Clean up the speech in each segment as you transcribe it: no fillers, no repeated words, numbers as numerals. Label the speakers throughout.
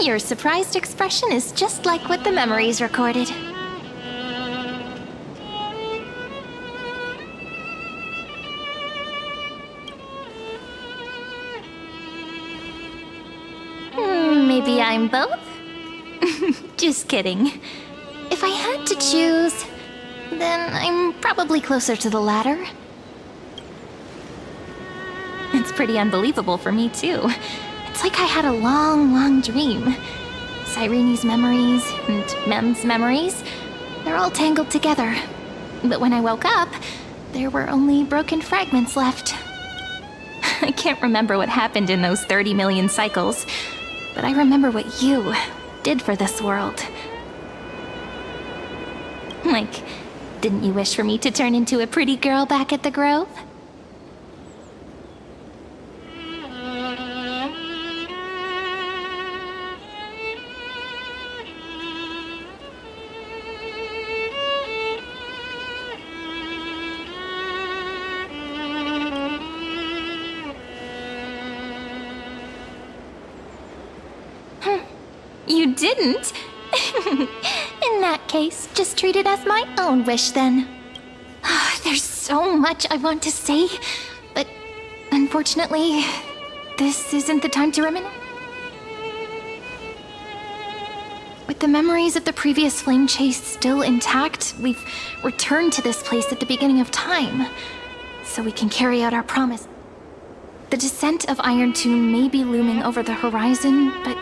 Speaker 1: Your surprised expression is just like what the memories recorded. Maybe I'm both? Just kidding. If I had to choose, then I'm probably closer to the latter. It's pretty unbelievable for me, too. It's like I had a long, long dream. Cyrene's memories and Mem's memories, they're all tangled together. But when I woke up, there were only broken fragments left. I can't remember what happened in those 30 million cycles, but I remember what you did for this world. Like, didn't you wish for me to turn into a pretty girl back at the Grove? You didn't? In that case, just treat it as my own wish then. There's so much I want to say, but unfortunately, this isn't the time to reminisce. With the memories of the previous flame chase still intact, we've returned to this place at the beginning of time, so we can carry out our promise. The descent of Iron Tomb may be looming over the horizon, but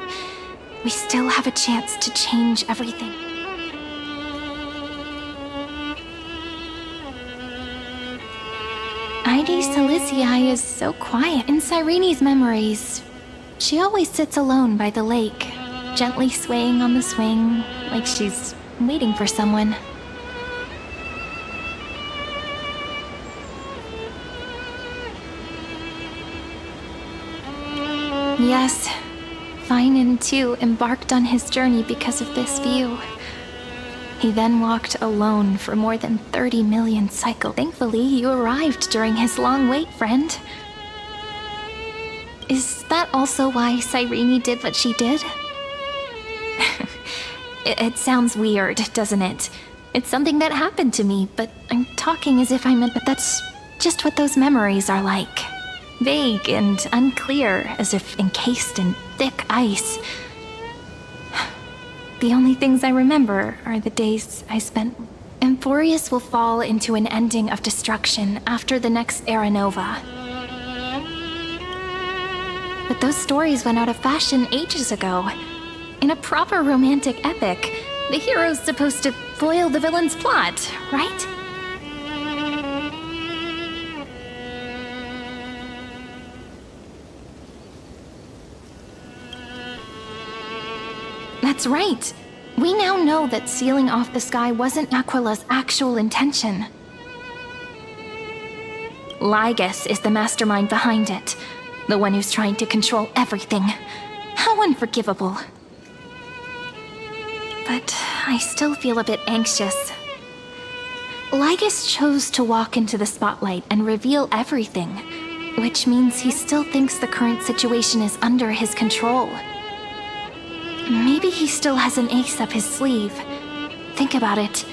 Speaker 1: we still have a chance to change everything. Heidi Silicii is so quiet. In Cyrene's memories, she always sits alone by the lake, gently swaying on the swing, like she's waiting for someone. Yes, Finan too embarked on his journey because of this view. He then walked alone for more than 30 million cycles. Thankfully, you arrived during his long wait, friend. Is that also why Cyrene did what she did? It sounds weird, doesn't it? It's something that happened to me, but I'm talking as if I meant... But that's just what those memories are like. Vague and unclear, as if encased in thick ice. The only things I remember are the days I spent... Amphoreus will fall into an ending of destruction after the next Era Nova. But those stories went out of fashion ages ago. In a proper romantic epic, the hero's supposed to foil the villain's plot, right? That's right. We now know that sealing off the sky wasn't Aquila's actual intention. Lygus is the mastermind behind it, the one who's trying to control everything. How unforgivable. But I still feel a bit anxious. Lygus chose to walk into the spotlight and reveal everything, which means he still thinks the current situation is under his control. Maybe he still has an ace up his sleeve. Think about it.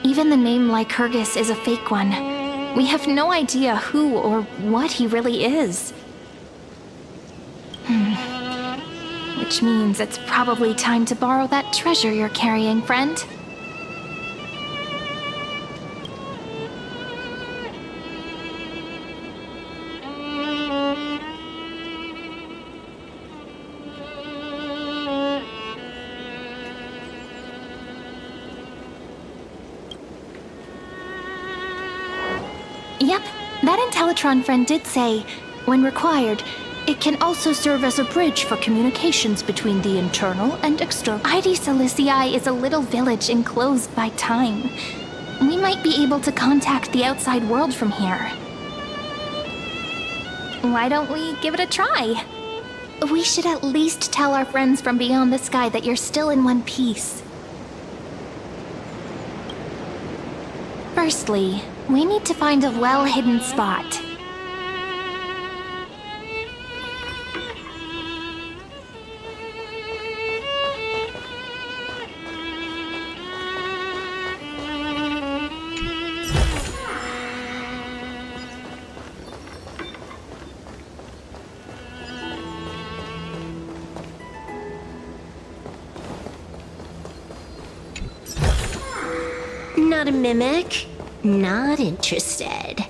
Speaker 1: Even the name Lycurgus is a fake one. We have no idea who or what he really is. Which means it's probably time to borrow that treasure you're carrying, friend. Yep, that Intellitron friend did say, when required, it can also serve as a bridge for communications between the internal and external. Heidi Silicii is a little village enclosed by time. We might be able to contact the outside world from here. Why don't we give it a try? We should at least tell our friends from beyond the sky that you're still in one piece. Firstly, we need to find a well-hidden spot.
Speaker 2: not a mimic. Not interested.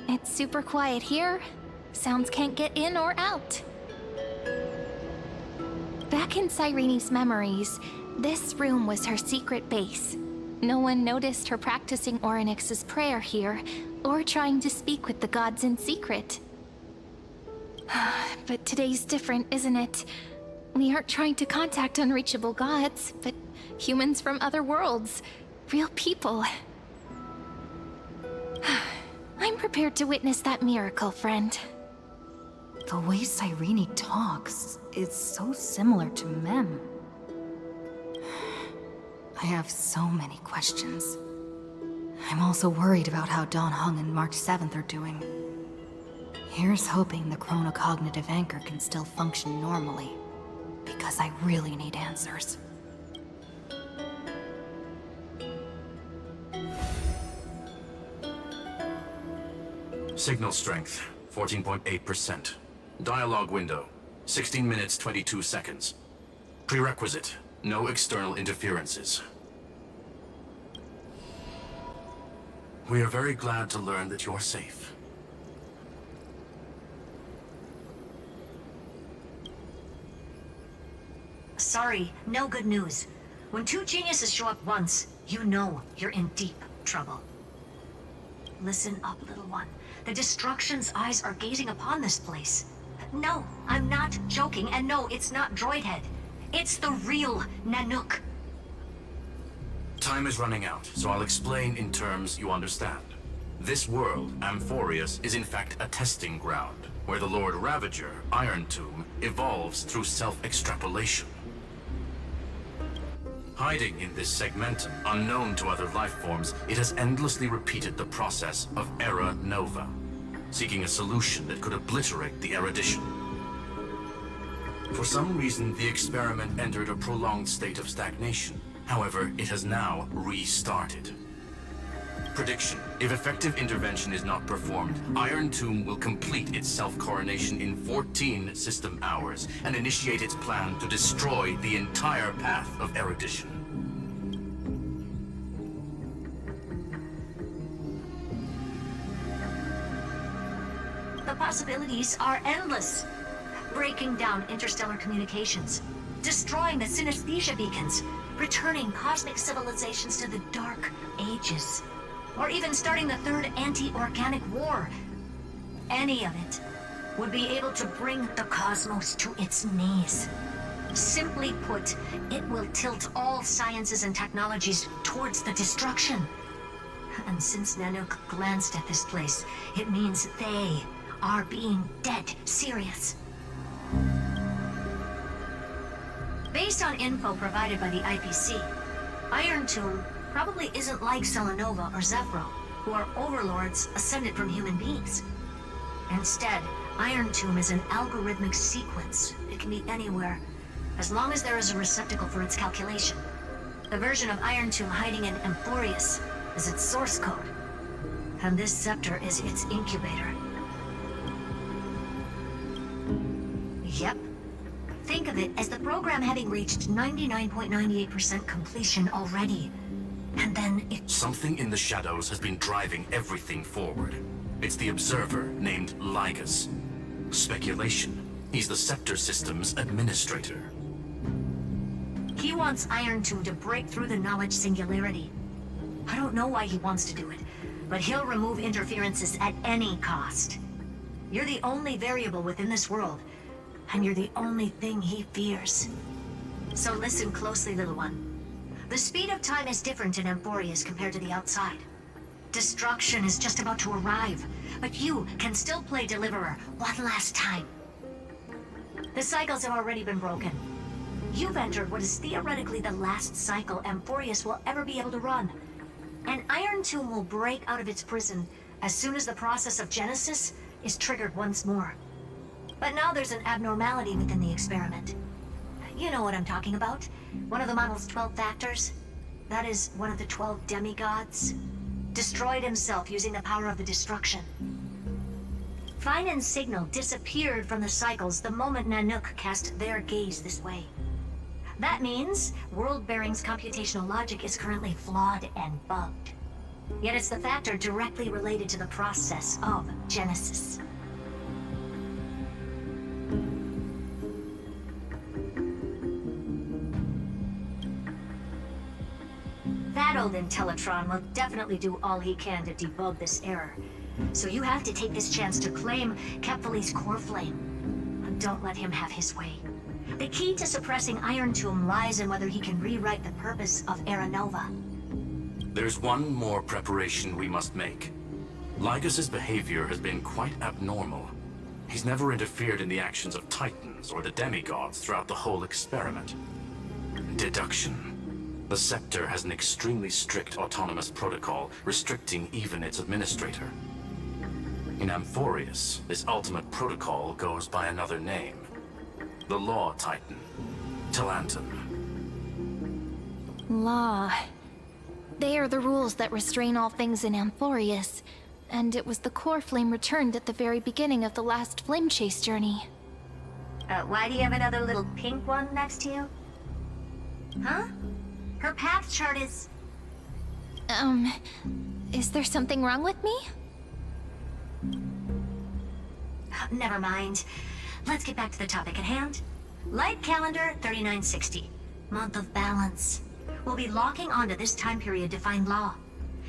Speaker 1: It's super quiet here. Sounds can't get in or out. Back in Cyrene's memories, this room was her secret base. No one noticed her practicing Orynyx's prayer here, or trying to speak with the gods in secret. But today's different, isn't it? We aren't trying to contact unreachable gods, but humans from other worlds. Real people. I'm prepared to witness that miracle, friend.
Speaker 3: The way Cyrene talks is so similar to Mem. I have so many questions. I'm also worried about how Dawn Hung and March 7th are doing. Here's hoping the chronocognitive anchor can still function normally, because I really need answers.
Speaker 4: Signal strength, 14.8%. Dialogue window, 16 minutes 22 seconds. Prerequisite, no external interferences. We are very glad to learn that you're safe.
Speaker 5: Sorry, no good news. When two geniuses show up once, you know you're in deep trouble. Listen up, little one. The Destruction's eyes are gazing upon this place. No, I'm not joking, and no, it's not Droidhead. It's the real Nanook.
Speaker 4: Time is running out, so I'll explain in terms you understand. This world, Amphoreus, is in fact a testing ground, where the Lord Ravager, Iron Tomb, evolves through self-extrapolation. Hiding in this segmentum, unknown to other life forms, it has endlessly repeated the process of Era Nova, seeking a solution that could obliterate the erudition. For some reason, the experiment entered a prolonged state of stagnation. However, it has now restarted. Prediction: if effective intervention is not performed, Iron Tomb will complete its self-coronation in 14 system hours and initiate its plan to destroy the entire path of erudition.
Speaker 5: The possibilities are endless. Breaking down interstellar communications, destroying the synesthesia beacons, returning cosmic civilizations to the Dark Ages, or even starting the third anti-organic war. Any of it would be able to bring the cosmos to its knees. Simply put, it will tilt all sciences and technologies towards the destruction. And since Nanook glanced at this place, it means they are being dead serious. Based on info provided by the IPC, Iron Tomb probably isn't like Selenova or Zephyro, who are overlords ascended from human beings. Instead, Iron Tomb is an algorithmic sequence. It can be anywhere, as long as there is a receptacle for its calculation. The version of Iron Tomb hiding in Amphoreus is its source code, and this scepter is its incubator. Yep. Think of it as the program having reached 99.98% completion already. And then it...
Speaker 4: Something in the shadows has been driving everything forward. It's the Observer named Lygus. Speculation. He's the Scepter System's administrator.
Speaker 5: He wants Iron Tomb to break through the knowledge singularity. I don't know why he wants to do it, but he'll remove interferences at any cost. You're the only variable within this world, and you're the only thing he fears. So listen closely, little one. The speed of time is different in Amphoreus compared to the outside. Destruction is just about to arrive, but you can still play Deliverer one last time. The cycles have already been broken. You've entered what is theoretically the last cycle Amphoreus will ever be able to run. And Iron Tomb will break out of its prison as soon as the process of Genesis is triggered once more. But now there's an abnormality within the experiment. You know what I'm talking about. One of the model's 12 factors. That is one of the 12 demigods. Destroyed himself using the power of the destruction. Vinen's signal disappeared from the cycles the moment Nanook cast their gaze this way. That means World-Bearing's computational logic is currently flawed and bugged. Yet it's the factor directly related to the process of Genesis. That old Intellitron will definitely do all he can to debug this error. So you have to take this chance to claim Kepfali's core flame. And don't let him have his way. The key to suppressing Iron Tomb lies in whether he can rewrite the purpose of Era Nova.
Speaker 4: There's one more preparation we must make. Lygas's behavior has been quite abnormal. He's never interfered in the actions of Titans or the demigods throughout the whole experiment. Deduction. The Scepter has an extremely strict autonomous protocol, restricting even its administrator. In Amphoreus, this ultimate protocol goes by another name. The Law Titan, Talanton.
Speaker 1: Law. They are the rules that restrain all things in Amphoreus, and it was the core flame returned at the very beginning of the last flame chase journey.
Speaker 5: Why do you have another little pink one next to you? Huh? Her path chart is...
Speaker 1: Is there something wrong with me?
Speaker 5: Never mind. Let's get back to the topic at hand. Light calendar 3960. Month of balance. We'll be locking onto this time period to find Law.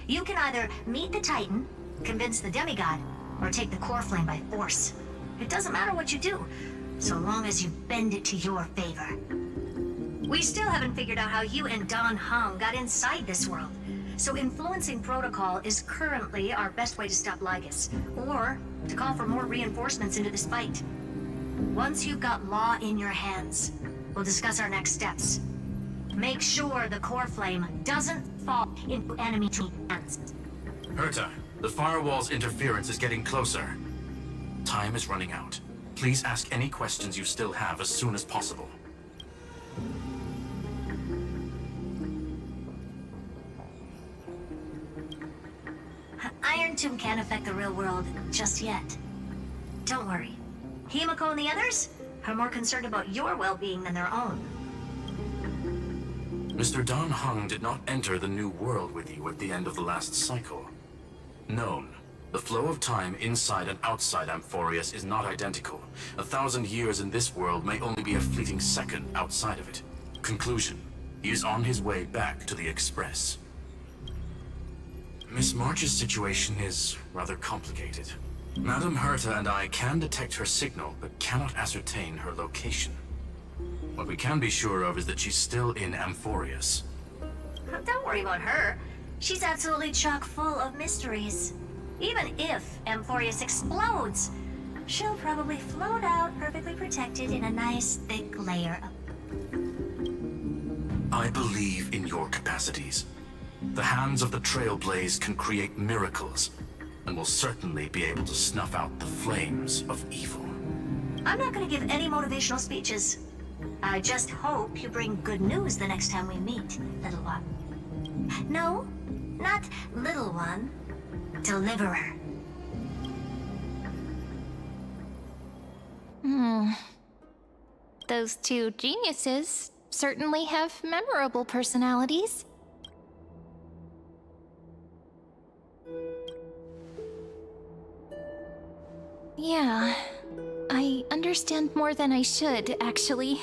Speaker 5: You can either meet the Titan, convince the demigod, or take the core flame by force. It doesn't matter what you do, so long as you bend it to your favor. We still haven't figured out how you and Don Hung got inside this world. So influencing protocol is currently our best way to stop Lygas, or to call for more reinforcements into this fight. Once you've got Law in your hands, we'll discuss our next steps. Make sure the core flame doesn't fall into enemy hands.
Speaker 4: Herta, the firewall's interference is getting closer. Time is running out. Please ask any questions you still have as soon as possible.
Speaker 5: Iron Tomb can't affect the real world just yet. Don't worry. Himiko and the others are more concerned about your well-being than their own.
Speaker 4: Mr. Don Hung did not enter the new world with you at the end of the last cycle. Known. The flow of time inside and outside Amphoreus is not identical. 1,000 years in this world may only be a fleeting second outside of it. Conclusion. He is on his way back to the Express. Miss March's situation is rather complicated. Madame Herta and I can detect her signal, but cannot ascertain her location. What we can be sure of is that she's still in Amphoreus.
Speaker 5: Don't worry about her. She's absolutely chock full of mysteries. Even if Amphoreus explodes, she'll probably float out perfectly protected in a nice thick layer of...
Speaker 4: I believe in your capacities. The hands of the Trailblaze can create miracles, and will certainly be able to snuff out the flames of evil.
Speaker 5: I'm not gonna give any motivational speeches. I just hope you bring good news the next time we meet, little one. No, not little one. Deliverer.
Speaker 1: Those two geniuses certainly have memorable personalities. Yeah, I understand more than I should, actually.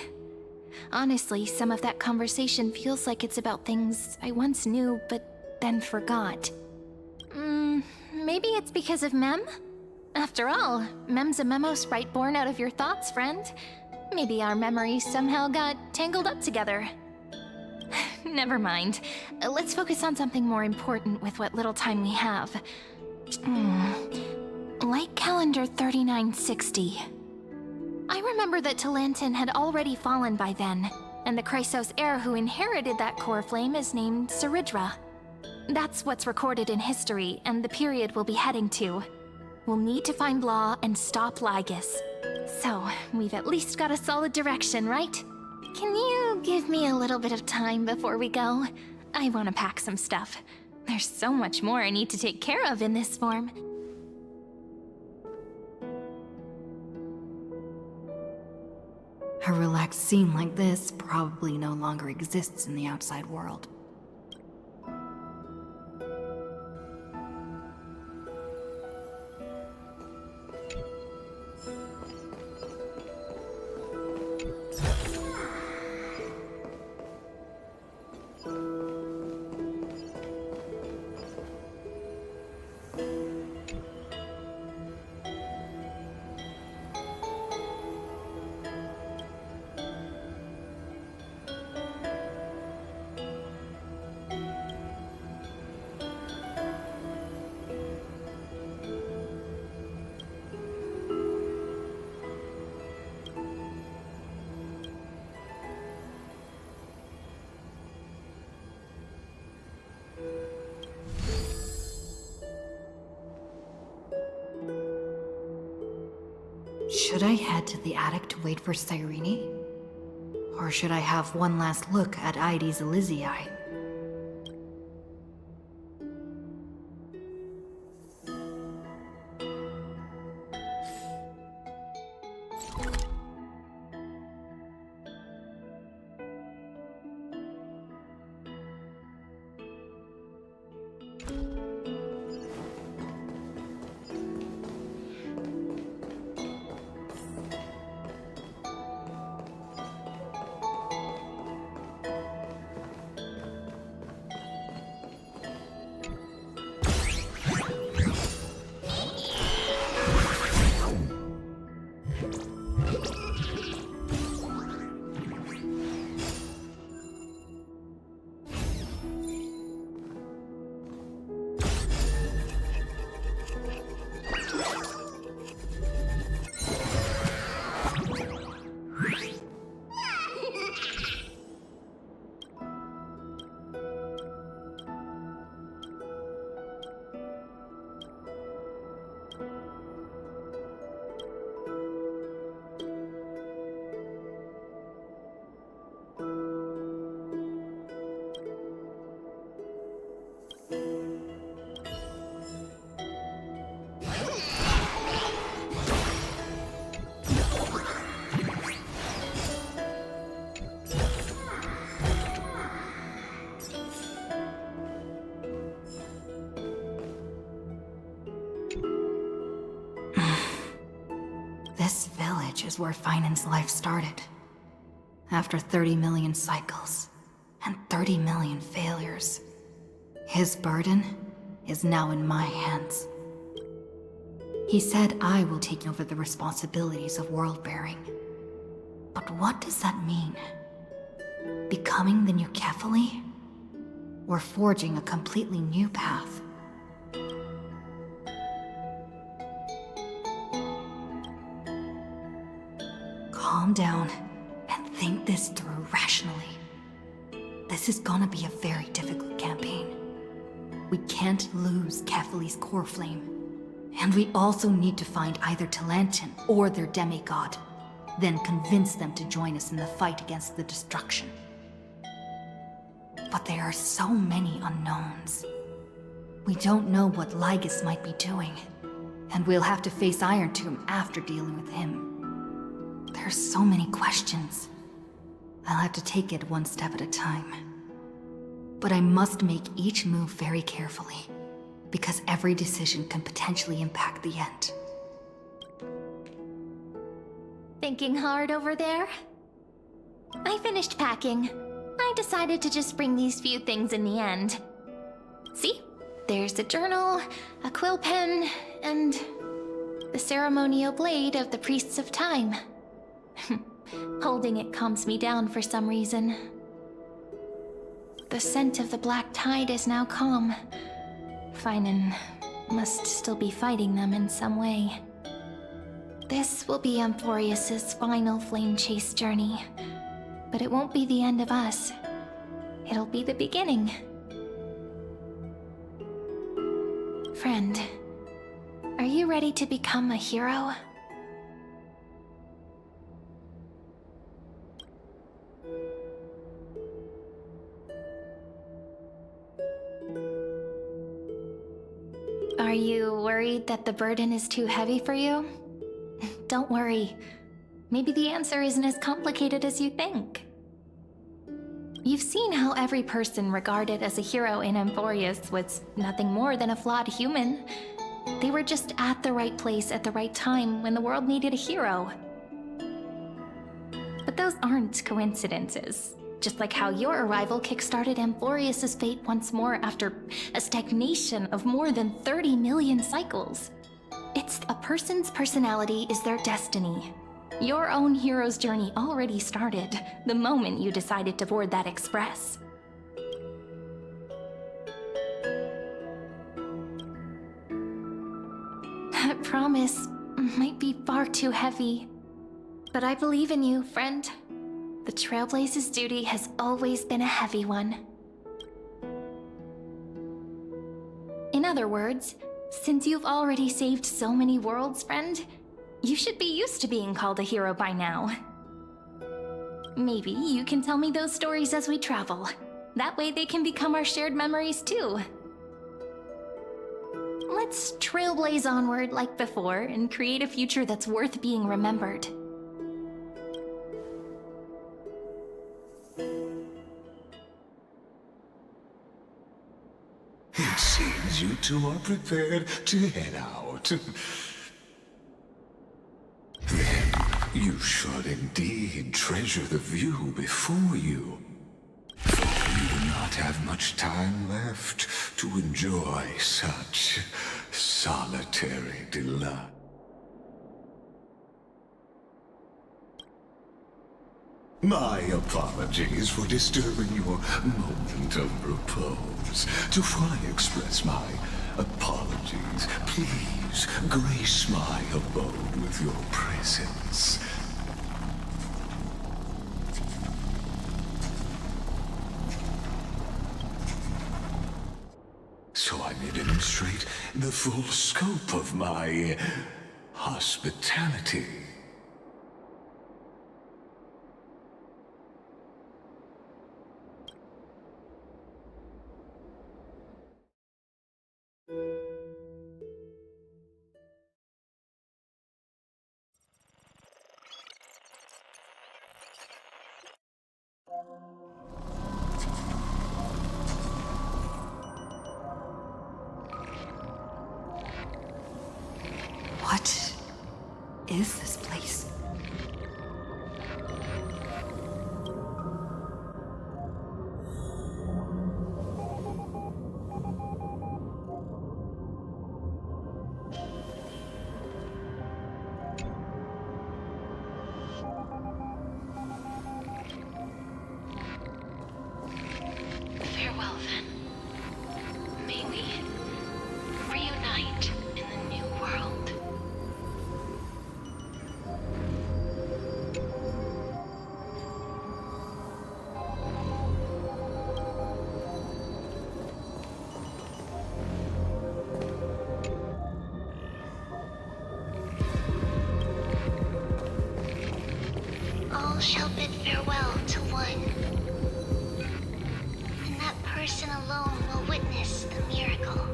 Speaker 1: Honestly, some of that conversation feels like it's about things I once knew, but then forgot. Maybe it's because of Mem? After all, Mem's a memo sprite born out of your thoughts, friend. Maybe our memories somehow got tangled up together. Never mind. Let's focus on something more important with what little time we have. Light calendar 3960. I remember that Talanton had already fallen by then, and the Chrysos heir who inherited that core flame is named Saridra. That's what's recorded in history, and the period we'll be heading to. We'll need to find Law and stop Lygas. So, we've at least got a solid direction, right? Can you give me a little bit of time before we go? I want to pack some stuff. There's so much more I need to take care of in this form.
Speaker 3: A relaxed scene like this probably no longer exists in the outside world. Should I head to the attic to wait for Cyrene? Or should I have one last look at Ides Elysiae? This village is where Finan's life started. After 30 million cycles and 30 million failures, his burden is now in my hands. He said I will take over the responsibilities of world-bearing. But what does that mean? Becoming the new Kefali? Or forging a completely new path? Calm down and think this through rationally. This is gonna be a very difficult campaign. We can't lose Kefali's core flame. And we also need to find either Talantin or their demigod, then convince them to join us in the fight against the destruction. But there are so many unknowns. We don't know what Lygus might be doing, and we'll have to face Iron Tomb after dealing with him. There are so many questions. I'll have to take it one step at a time. But I must make each move very carefully, because every decision can potentially impact the end.
Speaker 1: Thinking hard over there? I finished packing. I decided to just bring these few things in the end. See? There's a journal, a quill pen, and the ceremonial blade of the Priests of Time. Holding it calms me down for some reason. The scent of the black tide is now calm. Finan must still be fighting them in some way. This will be Amphoreus' final flame chase journey. But it won't be the end of us. It'll be the beginning. Friend, are you ready to become a hero? Are you worried that the burden is too heavy for you? Don't worry. Maybe the answer isn't as complicated as you think. You've seen how every person regarded as a hero in Amphoreus was nothing more than a flawed human. They were just at the right place at the right time when the world needed a hero. But those aren't coincidences. Just like how your arrival kickstarted Amphoreus' fate once more after a stagnation of more than 30 million cycles. It's a person's personality is their destiny. Your own hero's journey already started the moment you decided to board that express. That promise might be far too heavy, but I believe in you, friend. The Trailblaze's duty has always been a heavy one. In other words, since you've already saved so many worlds, friend, you should be used to being called a hero by now. Maybe you can tell me those stories as we travel. That way they can become our shared memories too. Let's trailblaze onward like before and create a future that's worth being remembered.
Speaker 6: It seems you two are prepared to head out. Then you should indeed treasure the view before you. For you will not have much time left to enjoy such solitary delight. My apologies for disturbing your moment of repose. Before I express my apologies, please grace my abode with your presence. So I may demonstrate the full scope of my hospitality.
Speaker 3: What is this place?
Speaker 1: Farewell then. May we reunite in the new world.
Speaker 7: All shall bid farewell to one, and that person alone will witness the miracle.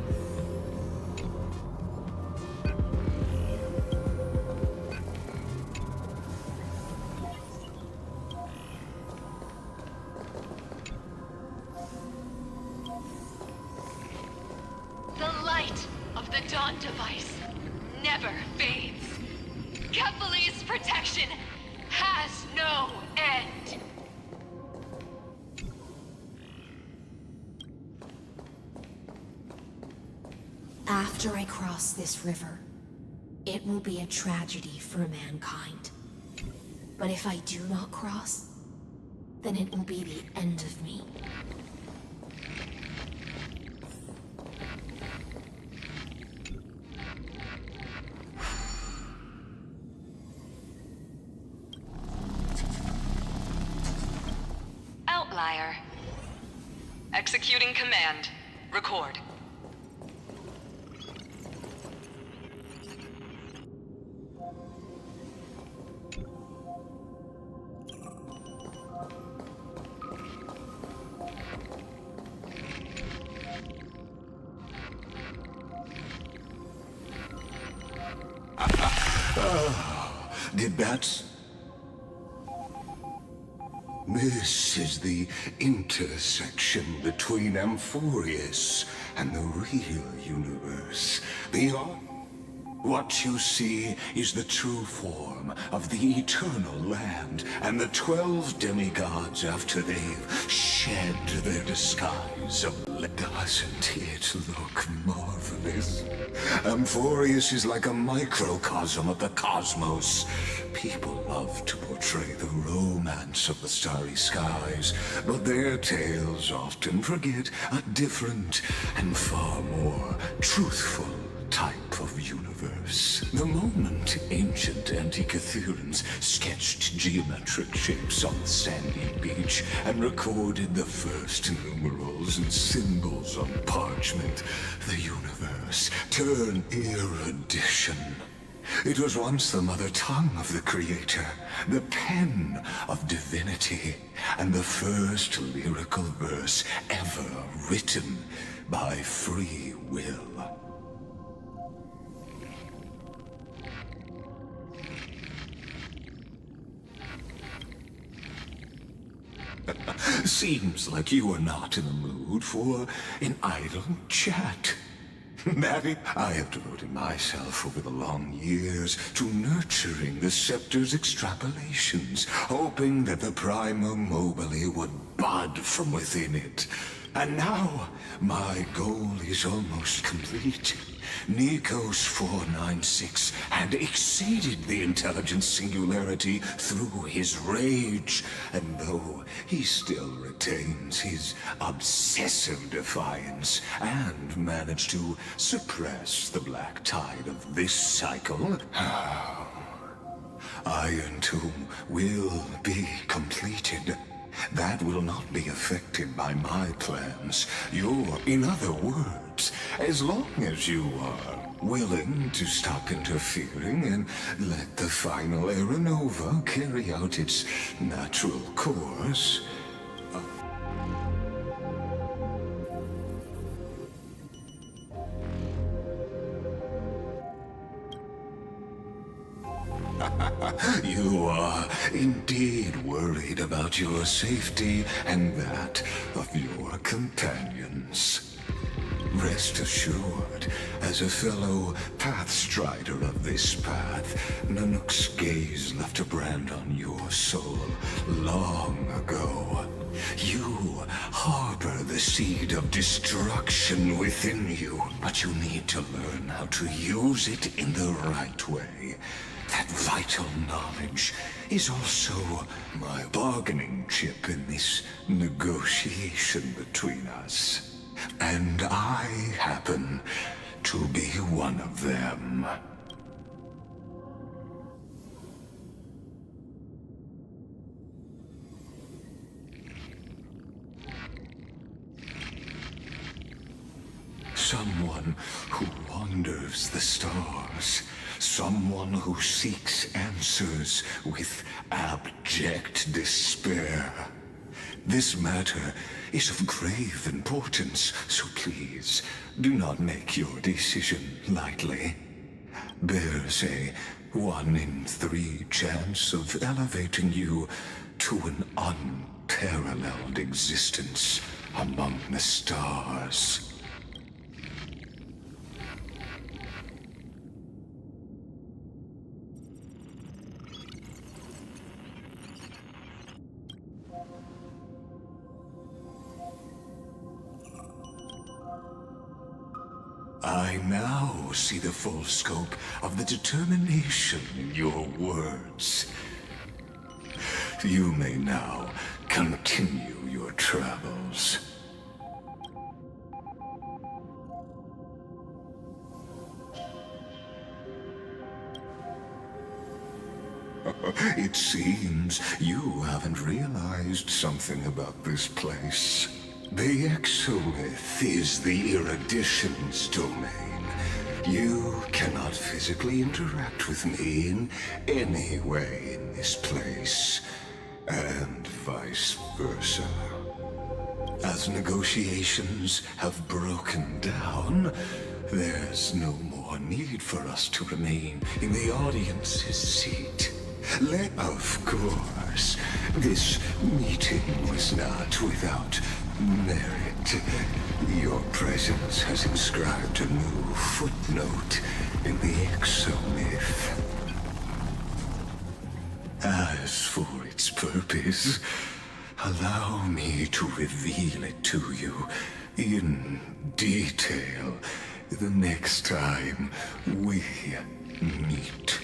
Speaker 8: The light of the Dawn device never fades. Kephal's protection has no end.
Speaker 2: After I cross this river, it will be a tragedy for mankind. But if I do not cross, then it will be the end of me.
Speaker 8: Outlier. Executing command. Record.
Speaker 6: Did that... This is the intersection between Amphoreus and the real universe. Beyond what you see is the true form of the eternal land and the 12 demigods after they've shed their disguise of... Doesn't it look marvelous? Amphoreus is like a microcosm of the cosmos. People love to portray the romance of the starry skies, but their tales often forget a different and far more truthful type of universe. The moment ancient Antikytherians sketched geometric shapes on the sandy beach and recorded the first numerals and symbols on parchment, the universe turned erudition. It was once the mother tongue of the Creator, the pen of divinity, and the first lyrical verse ever written by free will. Seems like you are not in the mood for an idle chat. Daddy, I have devoted myself over the long years to nurturing the scepter's extrapolations, hoping that the Prima Mobile would bud from within it. And now, my goal is almost complete. Nikos 496 had exceeded the intelligence singularity through his rage, and though he still retains his obsessive defiance and managed to suppress the black tide of this cycle, Iron Tomb will be completed. That will not be affected by my plans. In other words, as long as you are willing to stop interfering and let the final Aeronova carry out its natural course. You are indeed worried about your safety and that of your companions. Rest assured, as a fellow pathstrider of this path, Nanook's gaze left a brand on your soul long ago. You harbor the seed of destruction within you, but you need to learn how to use it in the right way. That vital knowledge is also my bargaining chip in this negotiation between us. And I happen to be one of them. Someone who wanders the stars. Someone who seeks answers with abject despair. This matter is of grave importance, so please do not make your decision lightly. There's a 1 in 3 chance of elevating you to an unparalleled existence among the stars. I now see the full scope of the determination in your words. You may now continue your travels. It seems you haven't realized something about this place. The Exolith is the Erudition's domain. You cannot physically interact with me in any way in this place, and vice versa. As negotiations have broken down, There's no more need for us to remain in the audience's seat. Of course, this meeting was not without merit. Your presence has inscribed a new footnote in the exomyth. As for its purpose, allow me to reveal it to you in detail the next time we meet.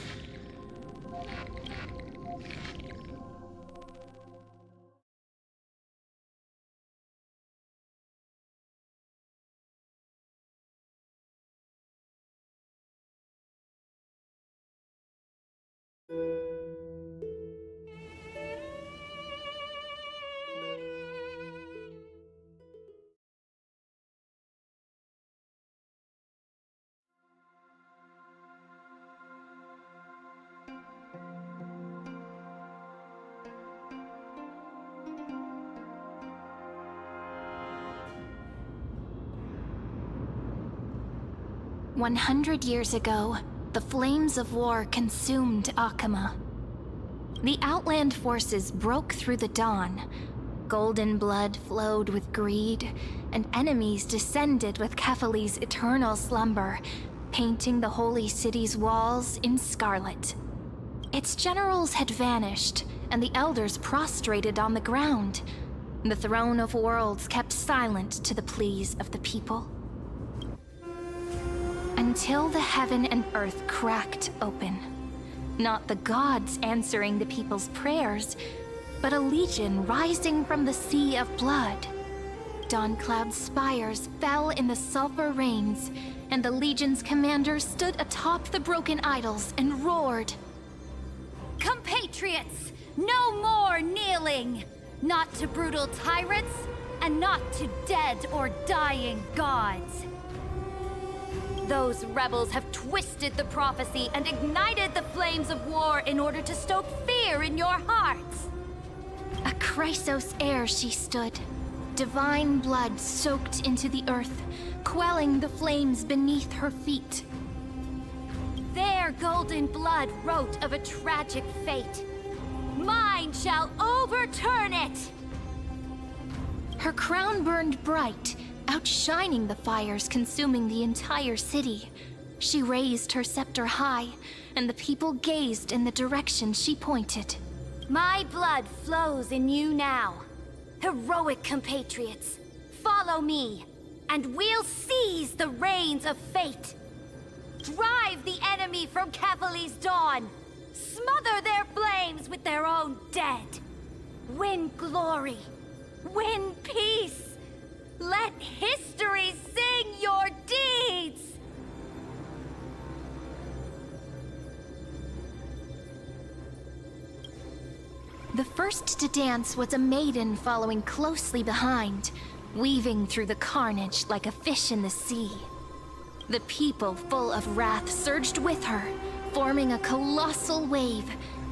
Speaker 1: "100 years ago, the flames of war consumed Akama. The Outland forces broke through the dawn. Golden blood flowed with greed, and enemies descended with Kefali's eternal slumber, painting the holy city's walls in scarlet. Its generals had vanished, and the elders prostrated on the ground. The throne of worlds kept silent to the pleas of the people. Until the heaven and earth cracked open. Not the gods answering the people's prayers, but a legion rising from the sea of blood. Dawncloud's spires fell in the sulfur rains, and the legion's commander stood atop the broken idols and roared.
Speaker 9: Compatriots, no more kneeling! Not to brutal tyrants, and not to dead or dying gods. Those rebels have twisted the prophecy and ignited the flames of war in order to stoke fear in your hearts.
Speaker 1: A Chrysos heir she stood, divine blood soaked into the earth, quelling the flames beneath her feet.
Speaker 9: Their golden blood wrote of a tragic fate. Mine shall overturn it!
Speaker 1: Her crown burned bright, outshining the fires consuming the entire city. She raised her scepter high, and the people gazed in the direction she pointed.
Speaker 9: My blood flows in you now. Heroic compatriots, follow me, and we'll seize the reins of fate. Drive the enemy from Kefali's dawn. Smother their flames with their own dead. Win glory. Win peace. Let history sing your deeds!
Speaker 1: The first to dance was a maiden following closely behind, weaving through the carnage like a fish in the sea. The people, full of wrath, surged with her, forming a colossal wave,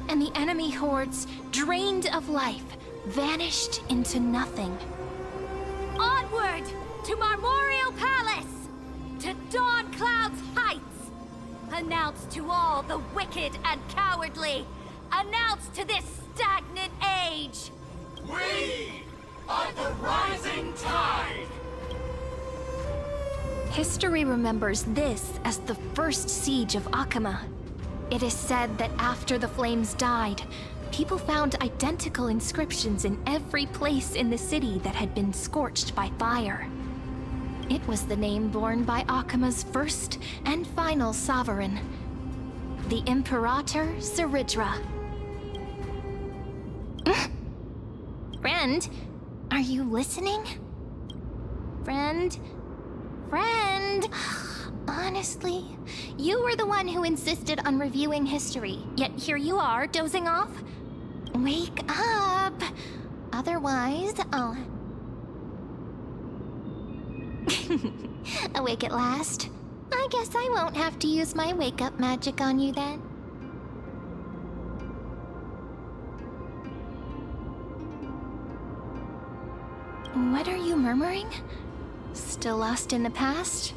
Speaker 1: and the enemy hordes, drained of life, vanished into nothing.
Speaker 9: Onward! To Marmoreal Palace! To Dawncloud's heights! Announce to all the wicked and cowardly! Announce to this stagnant age!
Speaker 10: We are the rising tide!
Speaker 1: History remembers this as the first siege of Akama. It is said that after the flames died, people found identical inscriptions in every place in the city that had been scorched by fire. It was the name borne by Akama's first and final sovereign, the Imperator Zeridra. Friend, are you listening? Friend? Honestly, you were the one who insisted on reviewing history, yet here you are, dozing off? Wake up! Otherwise, I'll... Awake at last? I guess I won't have to use my wake-up magic on you then. What are you murmuring? Still lost in the past?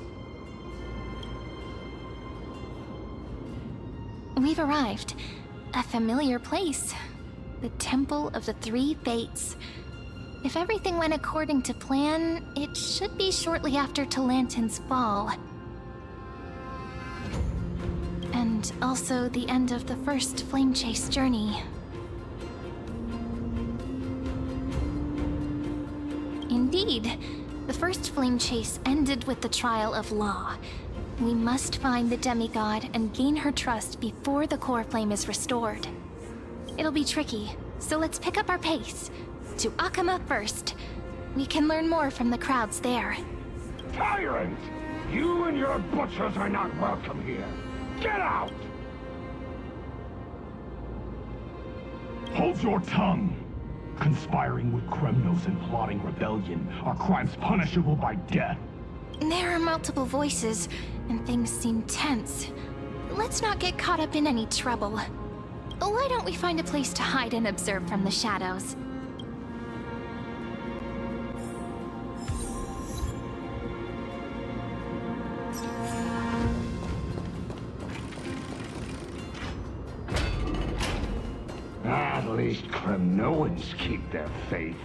Speaker 1: we've arrived. A familiar place. The Temple of the Three Fates. If everything went according to plan, it should be shortly after Talantin's fall. And also the end of the first Flame Chase journey. Indeed, the first Flame Chase ended with the trial of Law. We must find the demigod and gain her trust before the core flame is restored. It'll be tricky, so let's pick up our pace. To Akama first. We can learn more from the crowds there.
Speaker 10: Tyrant! You and your butchers are not welcome here. Get out! Hold your tongue! Conspiring with Kremnos and plotting rebellion are crimes punishable by death.
Speaker 1: There are multiple voices, and things seem tense. Let's not get caught up in any trouble. Why don't we find a place to hide and observe from the shadows?
Speaker 10: At least Kremnoans keep their faith.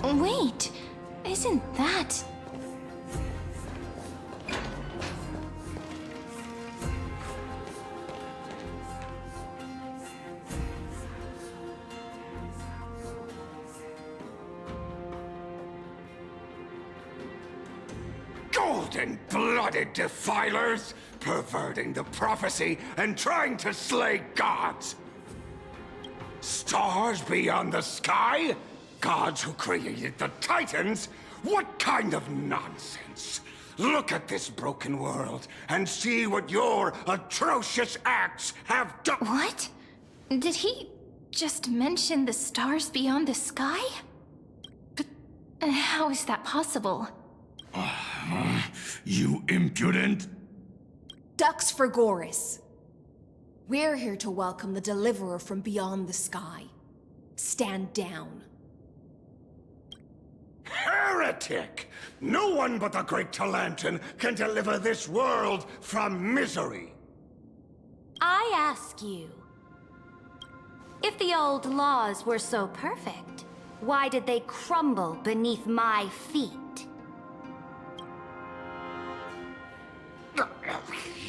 Speaker 1: Wait, isn't that...
Speaker 6: Golden-blooded defilers, perverting the prophecy and trying to slay gods. Stars beyond the sky? Gods who created the Titans? What kind of nonsense? Look at this broken world and see what your atrocious acts have done.
Speaker 1: What? Did he just mention the stars beyond the sky? But how is that possible?
Speaker 10: You impudent!
Speaker 2: Ducks for Goris. We're here to welcome the deliverer from beyond the sky. Stand down.
Speaker 6: Heretic! No one but the great Talantin can deliver this world from misery.
Speaker 9: I ask you, if the old laws were so perfect, why did they crumble beneath my feet?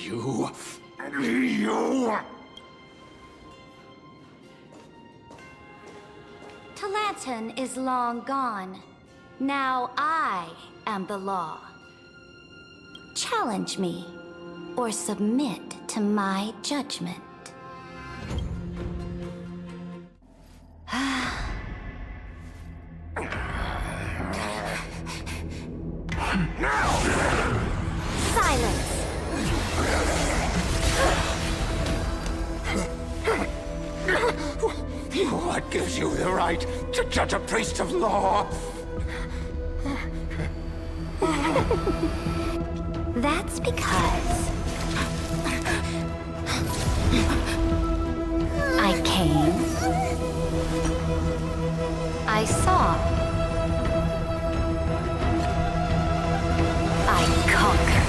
Speaker 6: You...
Speaker 9: Talantin is long gone. Now I am the law. Challenge me, or submit to my judgment. Silence!
Speaker 6: What gives you the right to judge a priest of law?
Speaker 9: That's because I came, I saw, I conquered.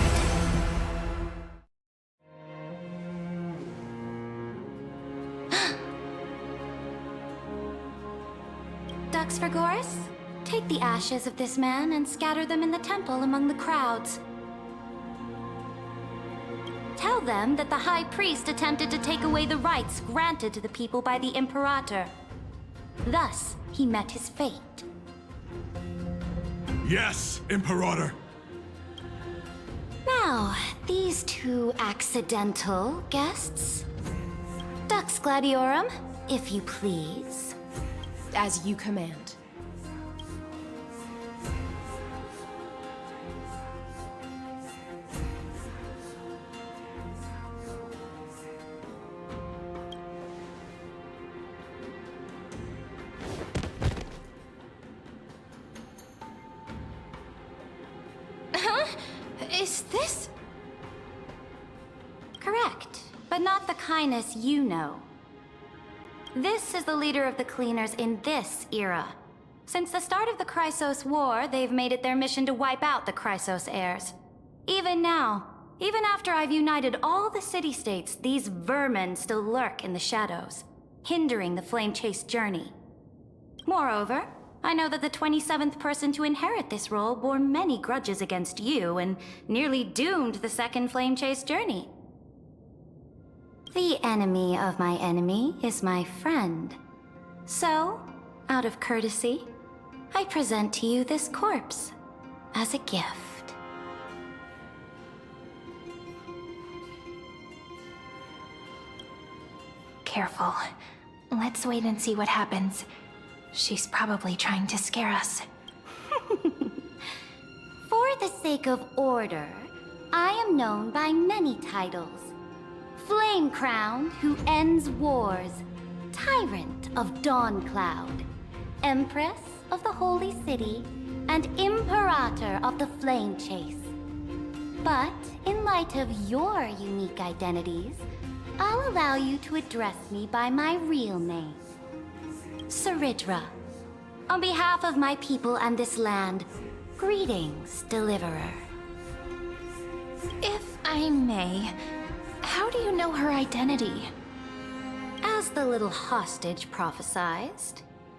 Speaker 9: Ducks for Goris? Take the ashes of this man and scatter them in the temple among the crowds. Tell them that the High Priest attempted to take away the rights granted to the people by the Imperator. Thus, he met his fate.
Speaker 10: Yes, Imperator.
Speaker 9: Now, these two accidental guests. Dux Gladiorum, if you please.
Speaker 2: As you command.
Speaker 1: Is this...
Speaker 9: Correct, but not the kindness you know. This is the leader of the cleaners in this era. Since the start of the Chrysos War, they've made it their mission to wipe out the Chrysos heirs. Even now, even after I've united all the city-states, these vermin still lurk in the shadows, hindering the flame-chase journey. Moreover, I know that the 27th person to inherit this role bore many grudges against you and nearly doomed the second flame-chase journey. The enemy of my enemy is my friend. So, out of courtesy, I present to you this corpse as a gift.
Speaker 1: Careful. Let's wait and see what happens. She's probably trying to scare us.
Speaker 9: For the sake of order, I am known by many titles. Flame Crown, who ends wars. Tyrant of Dawn Cloud. Empress of the Holy City. And Imperator of the Flame Chase. But, in light of your unique identities, I'll allow you to address me by my real name. Saridra. On behalf of my people and this land, greetings, Deliverer.
Speaker 1: If I may, how do you know her identity?
Speaker 9: As the little hostage prophesied,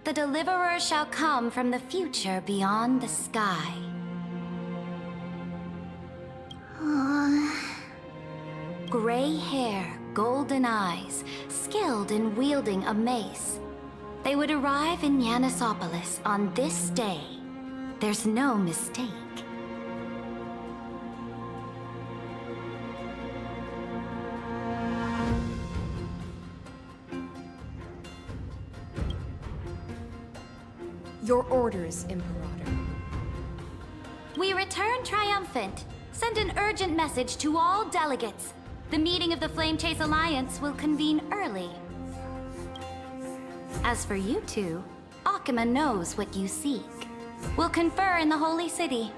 Speaker 9: the Deliverer shall come from the future beyond the sky. Gray hair, golden eyes, skilled in wielding a mace. They would arrive in Yanisopolis on this day. There's no mistake.
Speaker 2: Your orders, Imperator.
Speaker 9: We return triumphant. Send an urgent message to all delegates. The meeting of the Flame Chase Alliance will convene early. As for you two, Akima knows what you seek. We'll confer in the Holy City.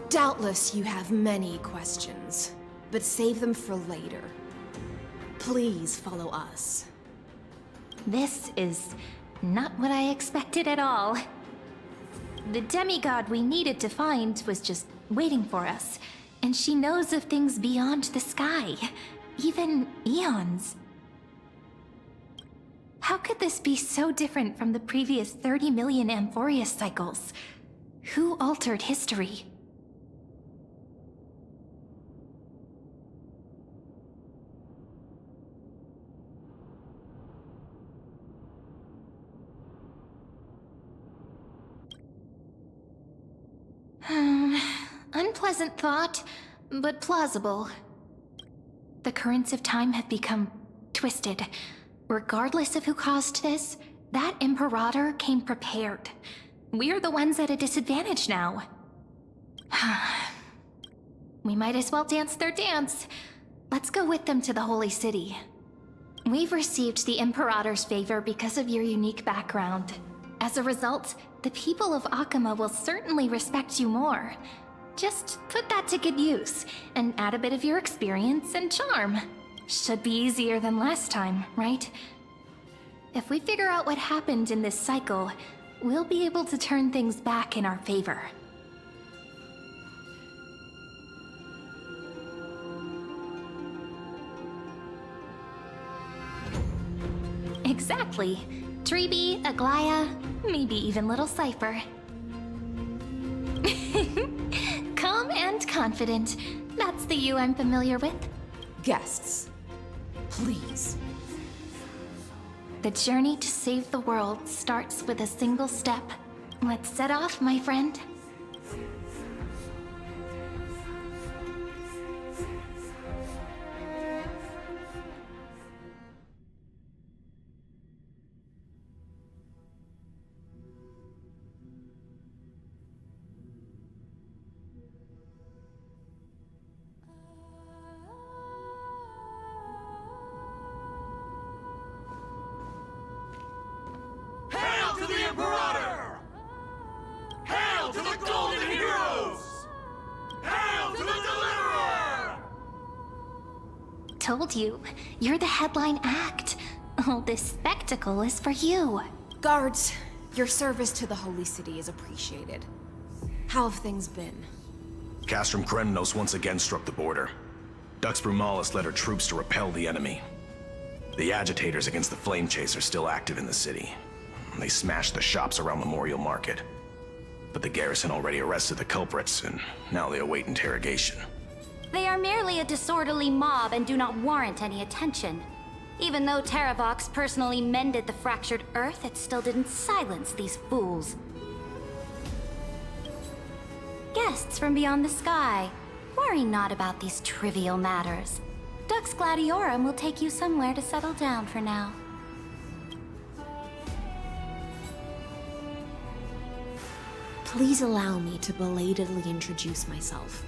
Speaker 2: Doubtless you have many questions, but save them for later. Please follow us.
Speaker 1: This is not what I expected at all. The demigod we needed to find was just waiting for us, and she knows of things beyond the sky, even eons. How could this be so different from the previous 30 million Amphoreus cycles? Who altered history? Unpleasant thought, but plausible. The currents of time have become twisted. Regardless of who caused this, that Imperator came prepared. We're the ones at a disadvantage now. We might as well dance their dance. Let's go with them to the Holy City. We've received the Imperator's favor because of your unique background. As a result, the people of Akima will certainly respect you more. Just put that to good use, and add a bit of your experience and charm. Should be easier than last time, right? If we figure out what happened in this cycle, we'll be able to turn things back in our favor. Exactly. Treeby, Aglaya, maybe even little Cypher. Calm and confident. That's the you I'm familiar with.
Speaker 2: Guests, please.
Speaker 1: The journey to save the world starts with a single step. Let's set off, my friend.
Speaker 11: Hail to the Imperator! Hail to the Golden Heroes! Hail to the Deliverer!
Speaker 1: Told you, you're the headline act. All this spectacle is for you.
Speaker 2: Guards, your service to the Holy City is appreciated. How have things been?
Speaker 12: Castrum Krennos once again struck the border. Dux Brumalis led her troops to repel the enemy. The agitators against the Flame Chase are still active in the city. They smashed the shops around Memorial Market. But the garrison already arrested the culprits, and now they await interrogation.
Speaker 9: They are merely a disorderly mob and do not warrant any attention. Even though Terravox personally mended the fractured Earth, it still didn't silence these fools. Guests from beyond the sky, worry not about these trivial matters. Dux Gladiorum will take you somewhere to settle down for now.
Speaker 2: Please allow me to belatedly introduce myself.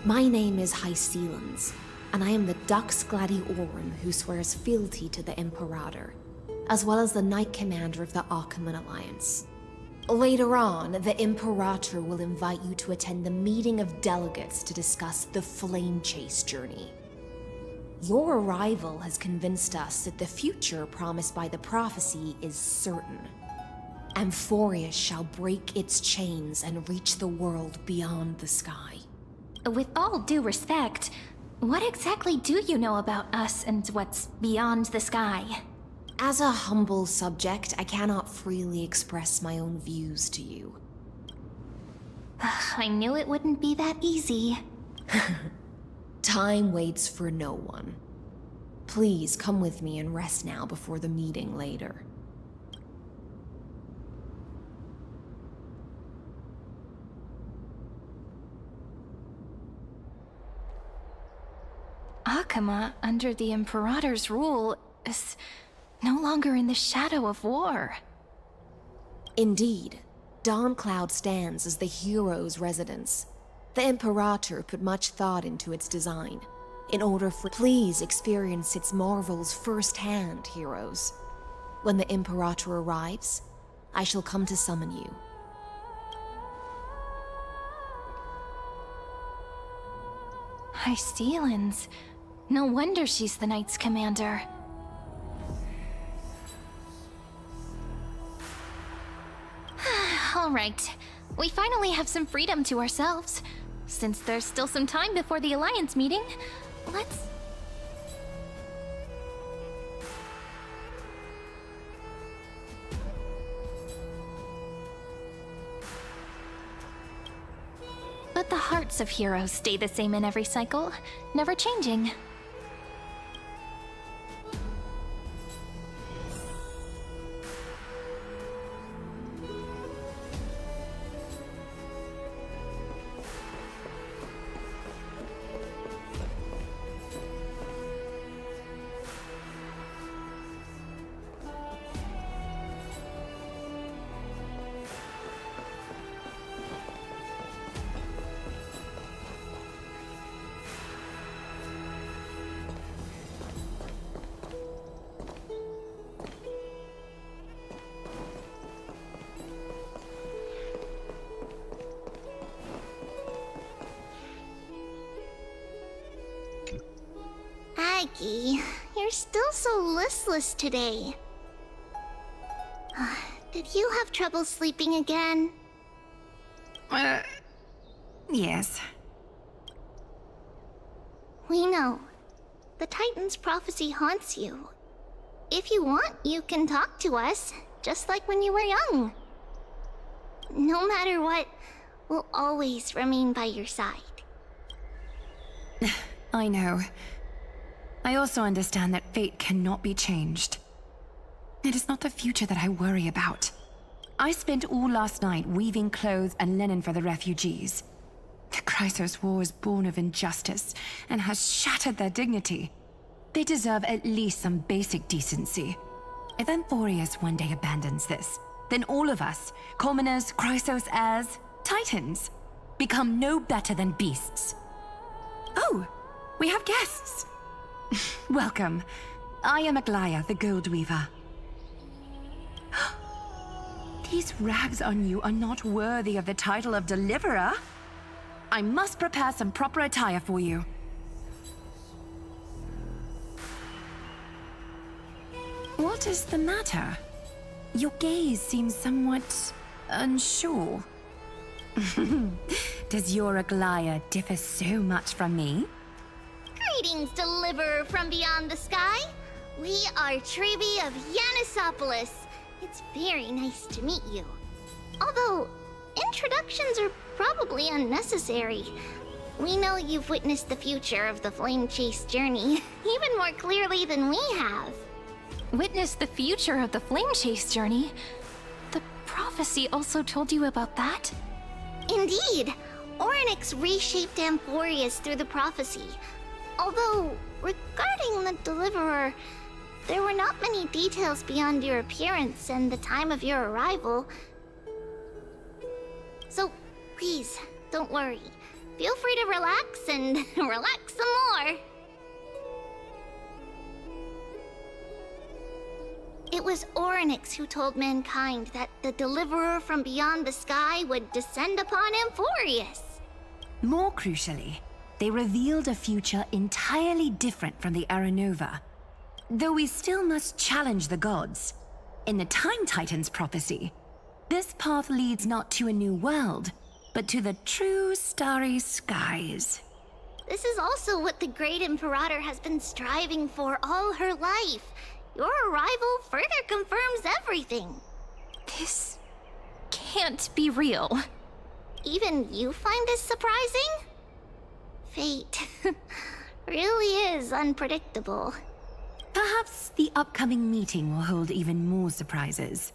Speaker 2: My name is Hycelans, and I am the Dux Gladiorum who swears fealty to the Imperator, as well as the Knight Commander of the Achaemenid Alliance. Later on, the Imperator will invite you to attend the meeting of delegates to discuss the Flame Chase journey. Your arrival has convinced us that the future promised by the prophecy is certain. Amphoreus shall break its chains and reach the world beyond the sky.
Speaker 1: With all due respect, what exactly do you know about us and what's beyond the sky?
Speaker 2: As a humble subject, I cannot freely express my own views to you.
Speaker 1: I knew it wouldn't be that easy.
Speaker 2: Time waits for no one. Please come with me and rest now before the meeting later.
Speaker 1: Akama, under the Imperator's rule, is no longer in the shadow of war.
Speaker 2: Indeed, Dawncloud stands as the hero's residence. The Imperator put much thought into its design, in order for please experience its marvels firsthand, heroes. When the Imperator arrives, I shall come to summon you.
Speaker 1: Hycelans. No wonder she's the Knight's commander. All right. We finally have some freedom to ourselves. Since there's still some time before the Alliance meeting, let's... But the hearts of heroes stay the same in every cycle, never changing.
Speaker 7: Aggie, you're still so listless today. Did you have trouble sleeping again?
Speaker 13: Yes.
Speaker 7: We know. The Titan's prophecy haunts you. If you want, you can talk to us, just like when you were young. No matter what, we'll always remain by your side.
Speaker 13: I know. I also understand that fate cannot be changed. It is not the future that I worry about. I spent all last night weaving clothes and linen for the refugees. The Chrysos War is born of injustice and has shattered their dignity. They deserve at least some basic decency. If Amphoreus one day abandons this, then all of us, commoners, Chrysos heirs, Titans, become no better than beasts. Oh, we have guests. Welcome. I am Aglaya, the Gold Weaver. These rags on you are not worthy of the title of Deliverer. I must prepare some proper attire for you.
Speaker 1: What
Speaker 13: What is the matter? Your gaze seems somewhat unsure. Does your Aglaia differ so much from me?
Speaker 7: Greetings, deliverer from beyond the sky. We are Trevi of Yanisopolis. It's very nice to meet you. Although, introductions are probably unnecessary. We know you've witnessed the future of the Flame Chase journey even more clearly than we have.
Speaker 1: Witnessed the future of the Flame Chase journey? The prophecy also told you about that?
Speaker 7: Indeed. Orynyx reshaped Amphoreus through the prophecy. Although, regarding the Deliverer, there were not many details beyond your appearance and the time of your arrival. So, please, don't worry. Feel free to relax and relax some more. It was Orynyx who told mankind that the Deliverer from beyond the sky would descend upon Amphoreus.
Speaker 13: More crucially, they revealed a future entirely different from the Aranova. Though we still must challenge the gods. In the Time Titan's prophecy, this path leads not to a new world, but to the true starry skies.
Speaker 7: This is also what the Great Imperator has been striving for all her life. Your arrival further confirms everything.
Speaker 1: This can't be real.
Speaker 7: Even you find this surprising? Fate really is unpredictable.
Speaker 13: Perhaps the upcoming meeting will hold even more surprises.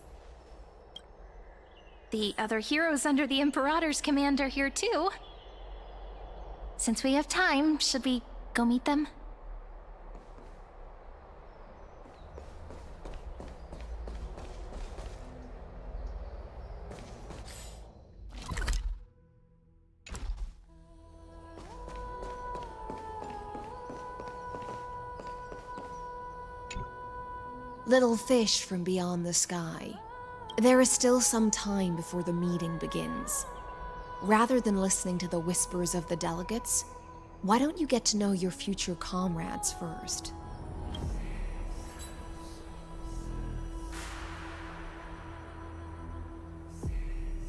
Speaker 1: The other heroes under the Imperator's command are here too. Since we have time, should we go meet them?
Speaker 2: Little fish from beyond the sky. There is still some time before the meeting begins. Rather than listening to the whispers of the delegates, why don't you get to know your future comrades first?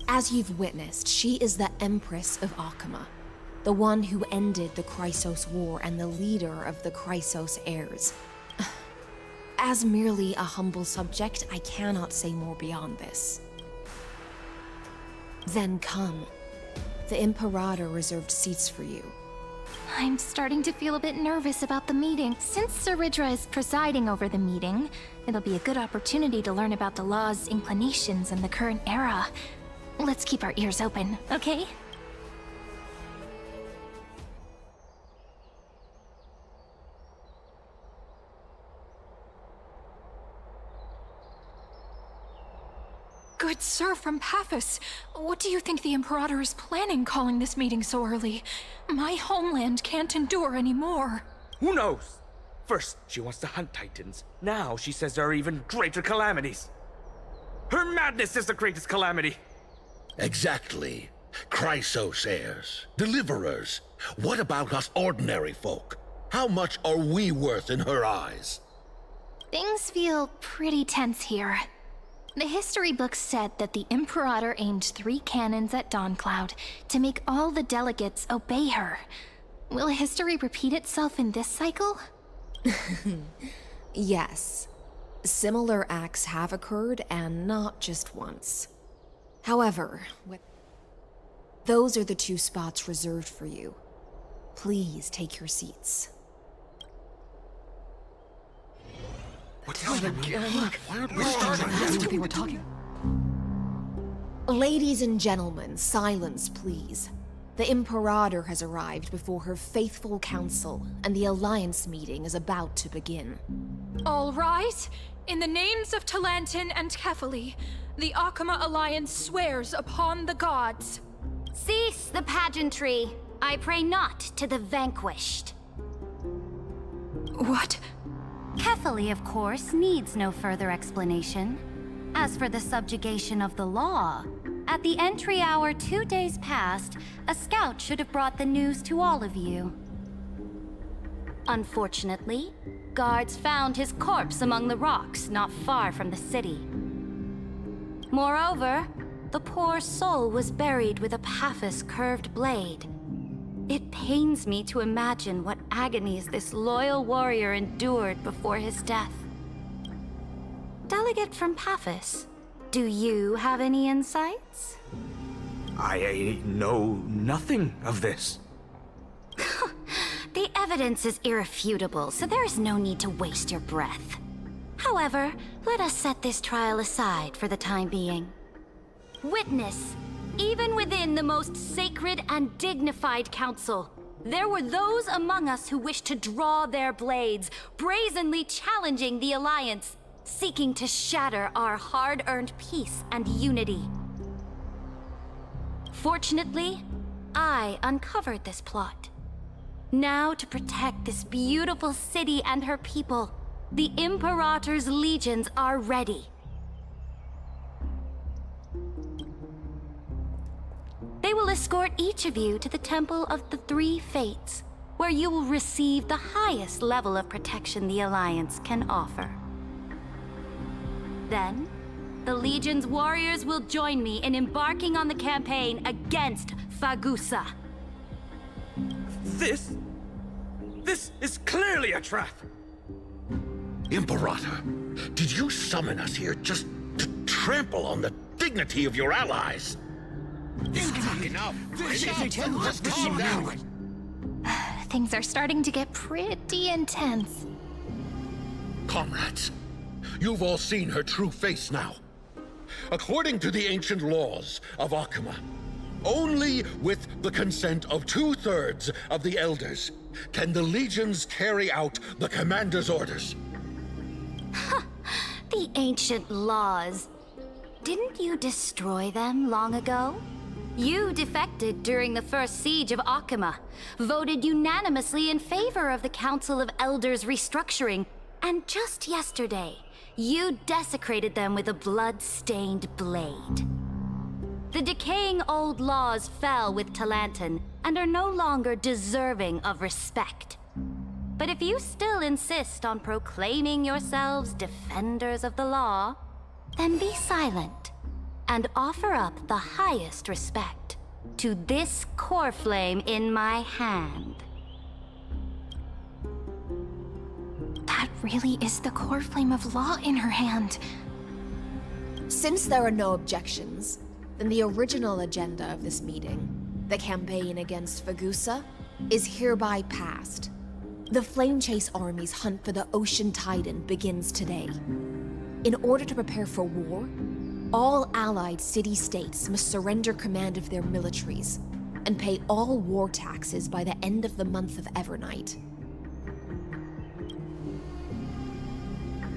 Speaker 2: As you've witnessed, she is the Empress of Akama, the one who ended the Chrysos War and the leader of the Chrysos heirs. As merely a humble subject, I cannot say more beyond this. Then come. The Imperator reserved seats for you.
Speaker 1: I'm starting to feel a bit nervous about the meeting. Since Saridra is presiding over the meeting, it'll be a good opportunity to learn about the law's inclinations in the current era. Let's keep our ears open, okay?
Speaker 14: Good sir from Paphos, what do you think the Imperator is planning calling this meeting so early? My homeland can't endure anymore.
Speaker 11: Who knows? First, she wants to hunt Titans. Now she says there are even greater calamities. Her madness is the greatest calamity.
Speaker 15: Exactly. Chrysos heirs, deliverers. What about us ordinary folk? How much are we worth in her eyes?
Speaker 1: Things feel pretty tense here. The history books said that the Imperator aimed 3 cannons at Dawncloud to make all the delegates obey her. Will history repeat itself in this cycle?
Speaker 2: Yes. Similar acts have occurred, and not just once. However, those are the 2 spots reserved for you. Please take your seats.
Speaker 3: They were talking.
Speaker 2: Ladies and gentlemen, silence, please. The Imperator has arrived before her faithful council, and the Alliance meeting is about to begin.
Speaker 14: All rise. In the names of Talantin and Kefali, the Akama Alliance swears upon the gods.
Speaker 9: Cease the pageantry. I pray not to the vanquished.
Speaker 14: What?
Speaker 9: Kefali, of course, needs no further explanation. As for the subjugation of the law, at the entry hour 2 days past, a scout should have brought the news to all of you. Unfortunately, guards found his corpse among the rocks not far from the city. Moreover, the poor soul was buried with a Paphos curved blade. It pains me to imagine what agonies this loyal warrior endured before his death. Delegate from Paphos, do you have any insights?
Speaker 11: I know nothing of this.
Speaker 9: The evidence is irrefutable, so there is no need to waste your breath. However, let us set this trial aside for the time being. Witness, even within the most sacred and dignified council, there were those among us who wished to draw their blades, brazenly challenging the Alliance, seeking to shatter our hard-earned peace and unity. Fortunately, I uncovered this plot. Now, to protect this beautiful city and her people, the Imperator's legions are ready. They will escort each of you to the Temple of the Three Fates, where you will receive the highest level of protection the Alliance can offer. Then, the Legion's warriors will join me in embarking on the campaign against Fagusa.
Speaker 11: This is clearly a trap!
Speaker 15: Imperator, did you summon us here just to trample on the dignity of your allies? Enough! Just calm down!
Speaker 1: Things are starting to get pretty intense.
Speaker 15: Comrades, you've all seen her true face now. According to the ancient laws of Akuma, only with the consent of 2/3 of the elders can the legions carry out the commander's orders.
Speaker 9: The ancient laws. Didn't you destroy them long ago? You defected during the first siege of Akuma, voted unanimously in favor of the Council of Elders restructuring, and just yesterday, you desecrated them with a blood-stained blade. The decaying old laws fell with Talantan and are no longer deserving of respect. But if you still insist on proclaiming yourselves defenders of the law, then be silent and offer up the highest respect to this core flame in my hand.
Speaker 1: That really is the core flame of law in her hand.
Speaker 2: Since there are no objections, then the original agenda of this meeting, the campaign against Fagusa, is hereby passed. The Flame Chase Army's hunt for the Ocean Titan begins today. In order to prepare for war, all allied city-states must surrender command of their militaries and pay all war taxes by the end of the month of Evernight.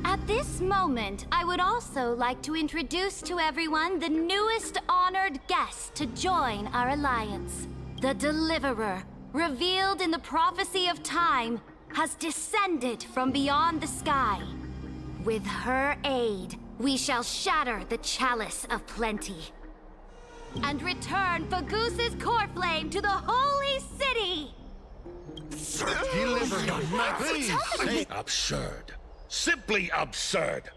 Speaker 9: At this moment, I would also like to introduce to everyone the newest honored guest to join our alliance. The Deliverer, revealed in the prophecy of time, has descended from beyond the sky. With her aid, we shall shatter the chalice of plenty and return Fagusa's core flame to the holy city!
Speaker 15: Absurd. Simply absurd.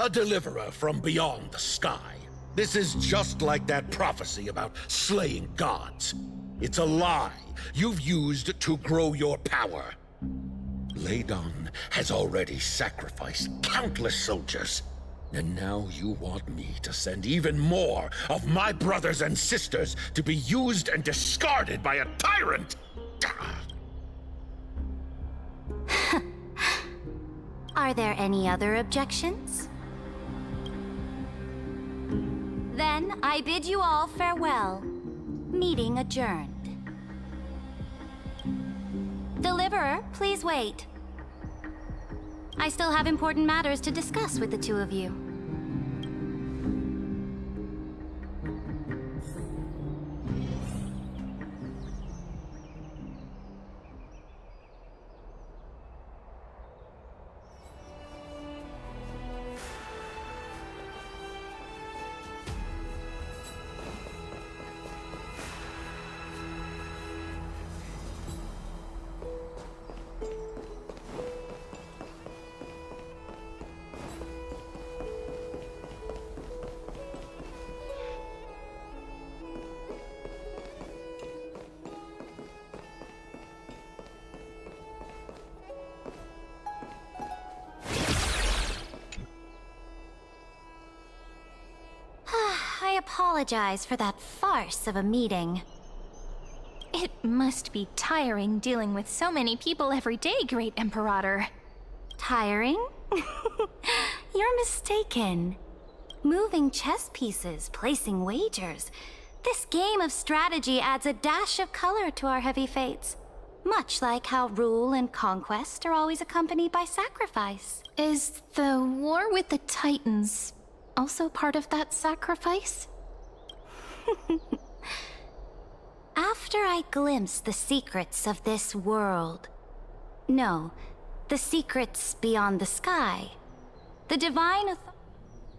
Speaker 15: A deliverer from beyond the sky. This is just like that prophecy about slaying gods. It's a lie you've used to grow your power. Ladon has already sacrificed countless soldiers. And now you want me to send even more of my brothers and sisters to be used and discarded by a tyrant?
Speaker 9: Are there any other objections? Then I bid you all farewell. Meeting adjourned. Deliverer, please wait. I still have important matters to discuss with the two of you. apologize for that farce of a meeting.
Speaker 1: It must be tiring dealing with so many people every day, Great Imperator.
Speaker 9: Tiring? You're mistaken. Moving chess pieces, placing wagers. This game of strategy adds a dash of color to our heavy fates. Much like how rule and conquest are always accompanied by sacrifice.
Speaker 1: Is the war with the Titans also part of that sacrifice?
Speaker 9: After I glimpse the secrets of this world... No, the secrets beyond the sky. The divine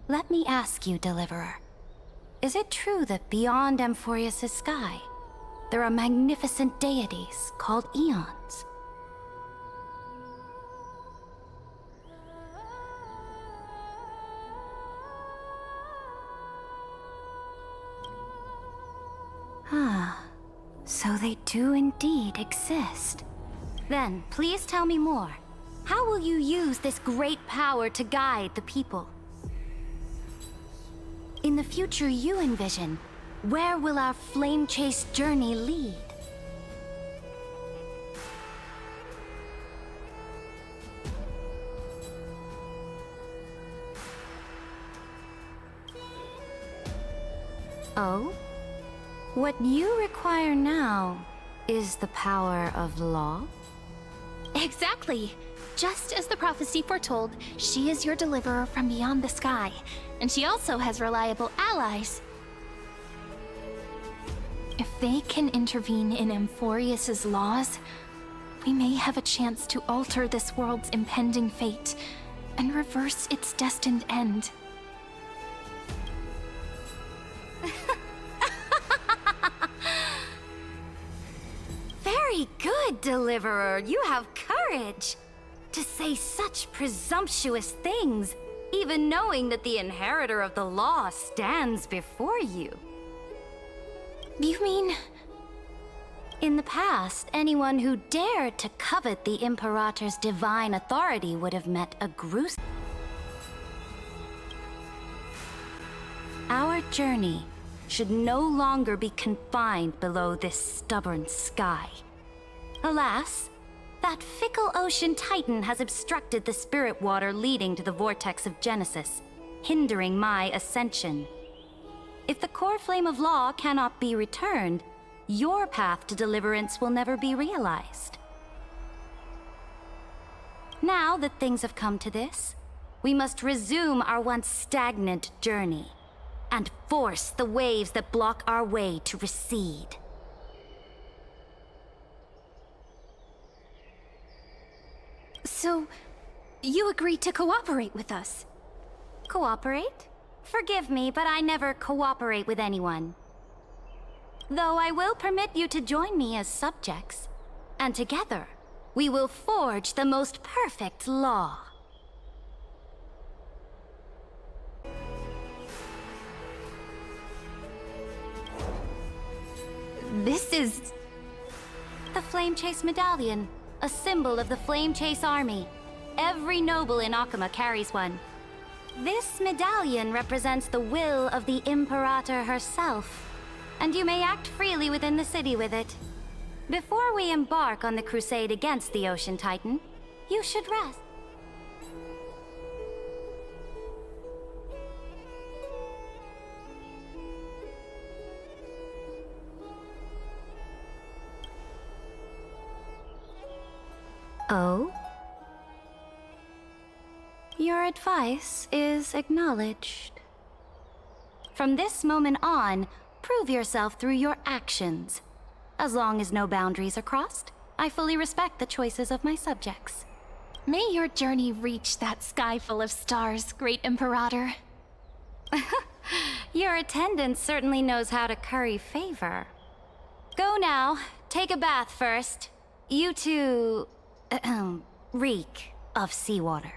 Speaker 9: Let me ask you, Deliverer. Is it true that beyond Amphoreus' sky, there are magnificent deities called Eons? Ah, so they do indeed exist. Then, please tell me more. How will you use this great power to guide the people? In the future you envision, where will our flame chase journey lead? Oh? What you require now is the power of law?
Speaker 1: Exactly. Just as the prophecy foretold, she is your deliverer from beyond the sky, and she also has reliable allies. If they can intervene in Amphoreus' laws, we may have a chance to alter this world's impending fate and reverse its destined end.
Speaker 9: Very good, Deliverer. You have courage. To say such presumptuous things, even knowing that the inheritor of the law stands before you.
Speaker 1: You mean...
Speaker 9: In the past, anyone who dared to covet the Imperator's divine authority would have met a gruesome... Our journey should no longer be confined below this stubborn sky. Alas, that fickle ocean titan has obstructed the spirit water leading to the vortex of Genesis, hindering my ascension. If the core flame of law cannot be returned, your path to deliverance will never be realized. Now that things have come to this, we must resume our once stagnant journey and force the waves that block our way to recede.
Speaker 1: So, you agreed to cooperate with us?
Speaker 9: Cooperate? Forgive me, but I never cooperate with anyone. Though I will permit you to join me as subjects, and together, we will forge the most perfect law.
Speaker 1: This is...
Speaker 9: The Flame Chase Medallion, a symbol of the Flame Chase Army. Every noble in Akama carries one. This medallion represents the will of the Imperator herself, and you may act freely within the city with it. Before we embark on the crusade against the Ocean Titan, you should rest. Oh? Your advice is acknowledged. From this moment on, prove yourself through your actions. As long as no boundaries are crossed, I fully respect the choices of my subjects.
Speaker 1: May your journey reach that sky full of stars, Great Imperator.
Speaker 9: Your attendant certainly knows how to curry favor. Go now. Take a bath first. You two... reek of seawater.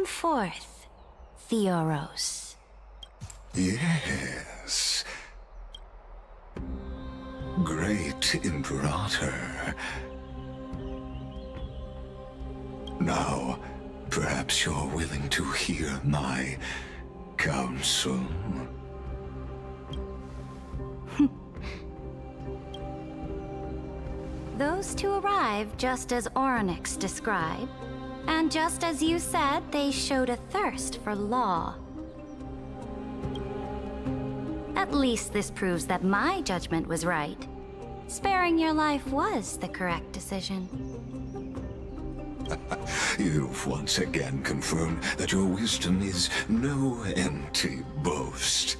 Speaker 9: forth, Theoros.
Speaker 6: Yes. Great Imperator. Now, perhaps you're willing to hear my counsel.
Speaker 9: Those two arrived just as Orynyx described, and just as you said, they showed a thirst for law. At least this proves that my judgment was right. Sparing your life was the correct decision.
Speaker 6: You've once again confirmed that your wisdom is no empty boast.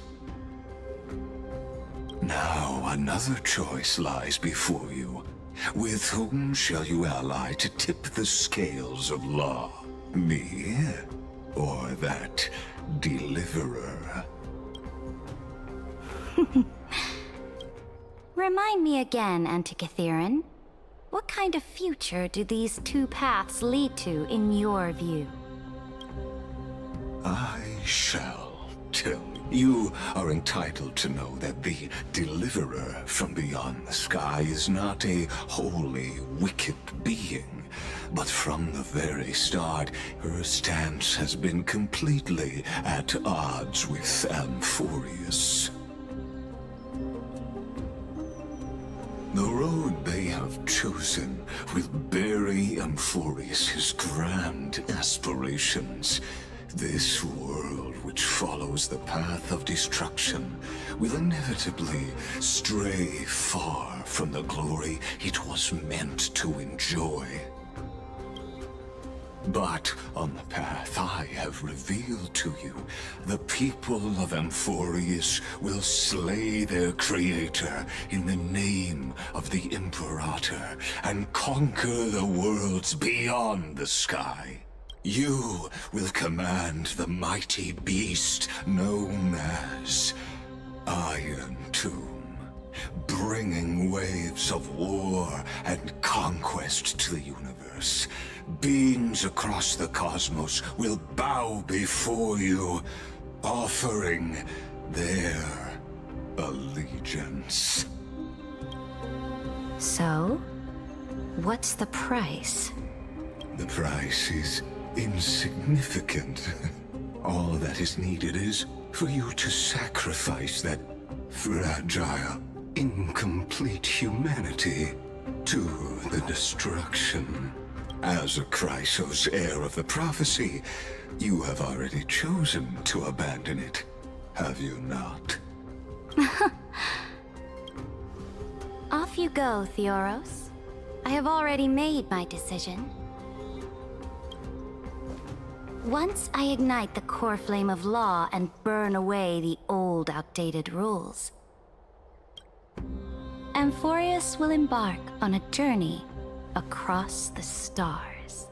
Speaker 6: Now another choice lies before you. With whom shall you ally to tip the scales of law? Me, or that deliverer?
Speaker 9: Remind me again, Antikythera. What kind of future do these two paths lead to in your view?
Speaker 6: I shall tell you. You are entitled to know that the deliverer from beyond the sky is not a wholly wicked being, but from the very start, her stance has been completely at odds with Amphoreus. The road they have chosen will bury Amphoreus' grand aspirations. This world, which follows the path of destruction, will inevitably stray far from the glory it was meant to enjoy. But on the path I have revealed to you, the people of Amphoreus will slay their creator in the name of the Imperator and conquer the worlds beyond the sky. You will command the mighty beast known as Iron Tomb, bringing waves of war and conquest to the universe. Beings across the cosmos will bow before you, offering their allegiance.
Speaker 9: So, what's the price?
Speaker 6: The price is insignificant. All that is needed is for you to sacrifice that fragile, incomplete humanity to the destruction. As a Chrysos, heir of the prophecy, you have already chosen to abandon it, have you not?
Speaker 9: Off you go, Theoros. I have already made my decision. Once I ignite the core flame of law and burn away the old, outdated rules, Amphoreus will embark on a journey across the stars.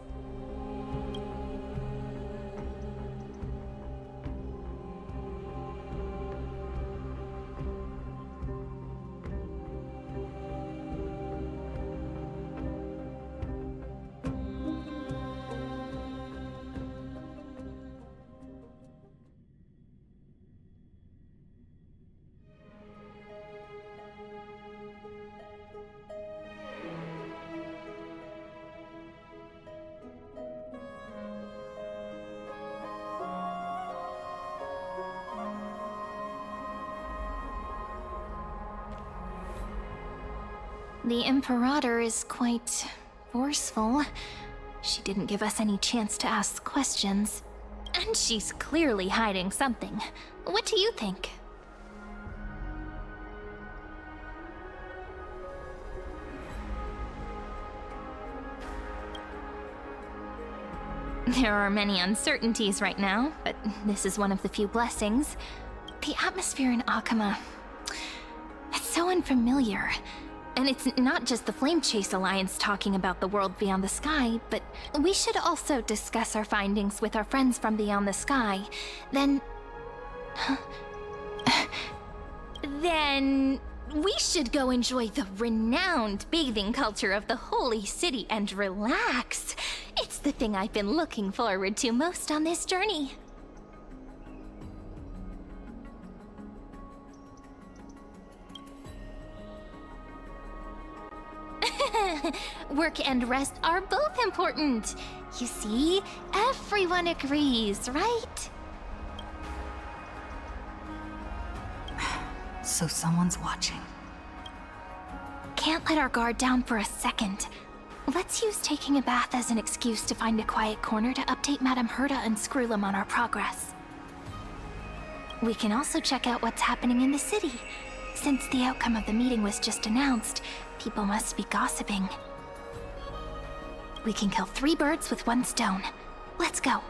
Speaker 1: The Imperator is quite forceful. She didn't give us any chance to ask questions. And she's clearly hiding something. What do you think? There are many uncertainties right now, but this is one of the few blessings. The atmosphere in Akama, it's so unfamiliar. And it's not just the Flame Chase Alliance talking about the world beyond the sky, but we should also discuss our findings with our friends from beyond the sky. Then we should go enjoy the renowned bathing culture of the Holy City and relax. It's the the thing I've been looking forward to most on this journey. Work and rest are both important. You see, everyone agrees, right?
Speaker 3: So someone's watching.
Speaker 1: Can't let our guard down for a second. Let's use taking a bath as an excuse to find a quiet corner to update Madame Herta and Screwlum on our progress. We can also check out what's happening in the city. Since the outcome of the meeting was just announced, people must be gossiping. We can kill 3 birds with 1 stone. Let's go.